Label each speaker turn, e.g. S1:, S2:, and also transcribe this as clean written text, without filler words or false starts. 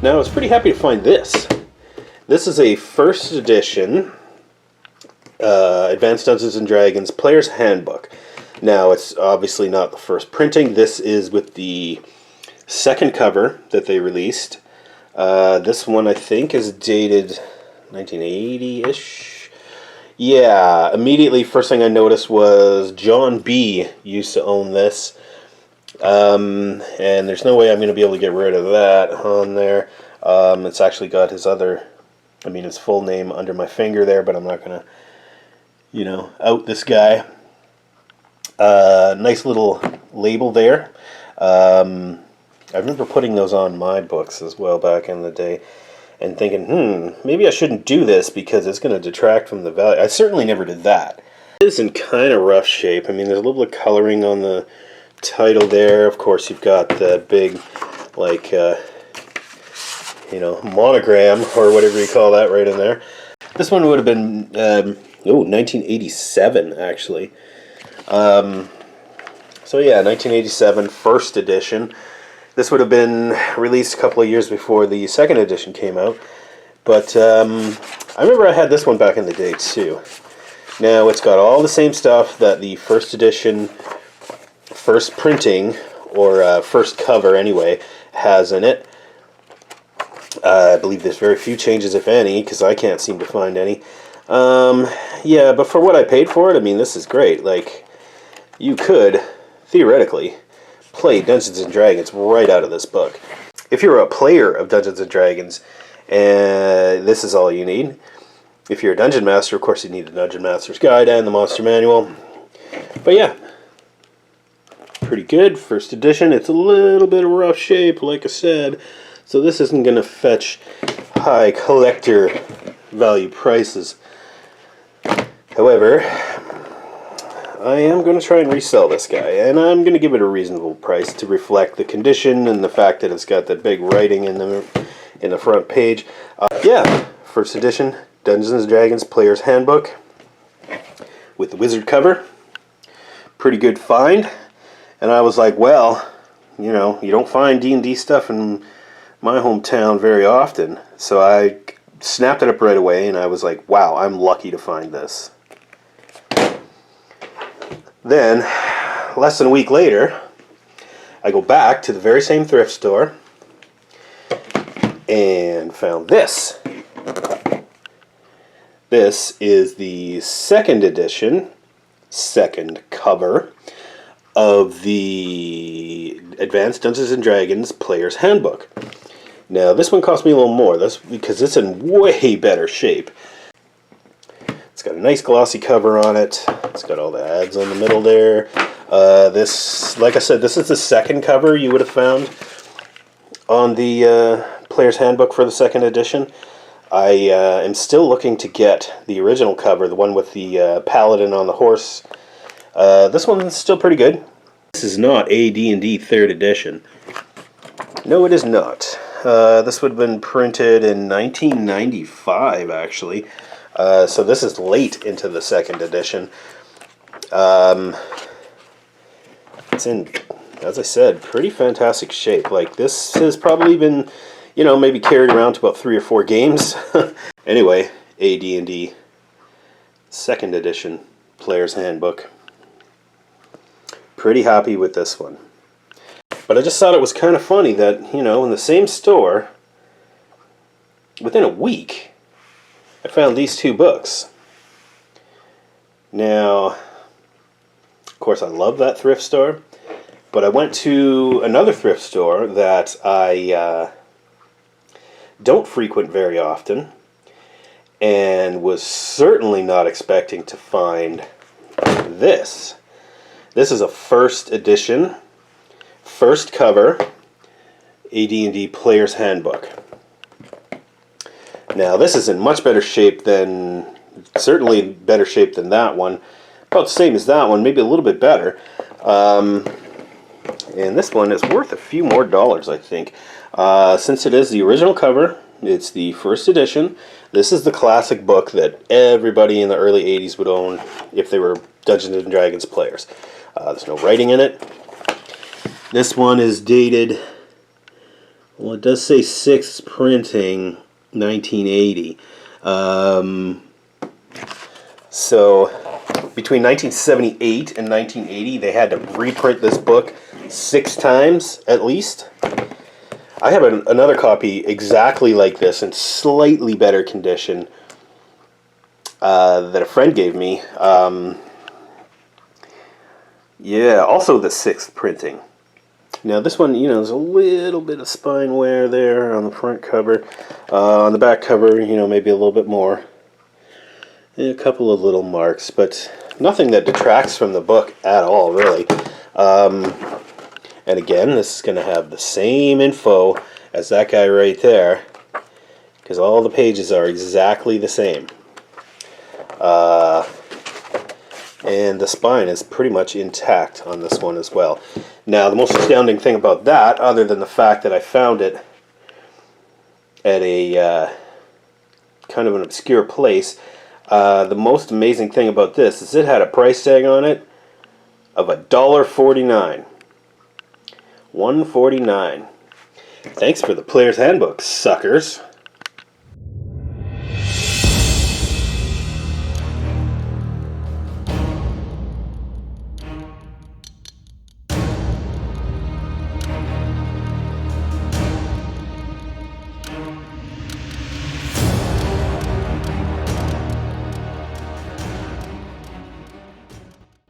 S1: Now I was pretty happy to find this. This is a first edition Advanced Dungeons & Dragons Player's Handbook. Now, it's obviously not the first printing. This is with the second cover that they released. This one, I think, is dated 1980-ish. Yeah, immediately, first thing I noticed was John B. used to own this. And there's no way I'm going to be able to get rid of that on there. It's actually got his his full name under my finger there, but I'm not going to, out this guy. Nice little label there. I remember putting those on my books as well back in the day and thinking, maybe I shouldn't do this because it's going to detract from the value. I certainly never did that. It is in kind of rough shape. I mean, there's a little bit of coloring on the title there. Of course, you've got the big, monogram or whatever you call that right in there. This one would have been, 1987 actually. So yeah, 1987, first edition. This would have been released a couple of years before the second edition came out. But I remember I had this one back in the day too. Now it's got all the same stuff that the first edition, first printing, or first cover anyway, has in it. I believe there's very few changes, if any, because I can't seem to find any. Yeah, but for what I paid for it, I mean, this is great. Like, you could, theoretically, play Dungeons & Dragons right out of this book. If you're a player of Dungeons & Dragons, and this is all you need. If you're a Dungeon Master, of course you need the Dungeon Master's Guide and the Monster Manual. But yeah, pretty good. First edition. It's a little bit of rough shape, like I said, so this isn't going to fetch high collector value prices. However, I am going to try and resell this guy, and I'm going to give it a reasonable price to reflect the condition and the fact that it's got that big writing in the front page. Yeah, first edition Dungeons & Dragons Player's Handbook with the wizard cover. Pretty good find. And I was like, well, you don't find D&D stuff in my hometown very often. So I snapped it up right away, and I was like, wow, I'm lucky to find this. Then, less than a week later, I go back to the very same thrift store and found this. This is the second edition, second cover of the Advanced Dungeons & Dragons Player's Handbook. Now, this one cost me a little more. That's because it's in way better shape. It's got a nice glossy cover on it. It's got all the ads on the middle there. This, like I said, this is the second cover you would have found on the Player's Handbook for the second edition. I am still looking to get the original cover, the one with the paladin on the horse. This one's still pretty good. This is not a D&D third edition. No, it is not. This would have been printed in 1995, actually. So this is late into the second edition. It's in, as I said, pretty fantastic shape. Like, this has probably been, maybe carried around to about 3 or 4 games. Anyway, AD&D second edition Player's Handbook. Pretty happy with this one. But I just thought it was kind of funny that, in the same store, within a week, I found these two books. Now, of course, I love that thrift store, but I went to another thrift store that I don't frequent very often, and was certainly not expecting to find this. This is a first edition, first cover, AD&D Player's Handbook. Now, this is in much better shape than, certainly better shape than that one. About the same as that one, maybe a little bit better. And this one is worth a few more dollars, I think. Since it is the original cover, it's the first edition. This is the classic book that everybody in the early 80s would own if they were Dungeons & Dragons players. There's no writing in it. This one is dated, Well, it does say 6th printing, 1980. So between 1978 and 1980, they had to reprint this book 6 times at least. I have another copy exactly like this in slightly better condition that a friend gave me. Yeah, also the 6th printing. Now this one, you know, there's a little bit of spine wear there on the front cover. On the back cover, you know, maybe a little bit more. And a couple of little marks, but nothing that detracts from the book at all, really. And again, this is going to have the same info as that guy right there, because all the pages are exactly the same. And the spine is pretty much intact on this one as well. Now, the most astounding thing about that, other than the fact that I found it at a kind of an obscure place, the most amazing thing about this is it had a price tag on it of $1.49. $1.49. Thanks for the Player's Handbook, suckers.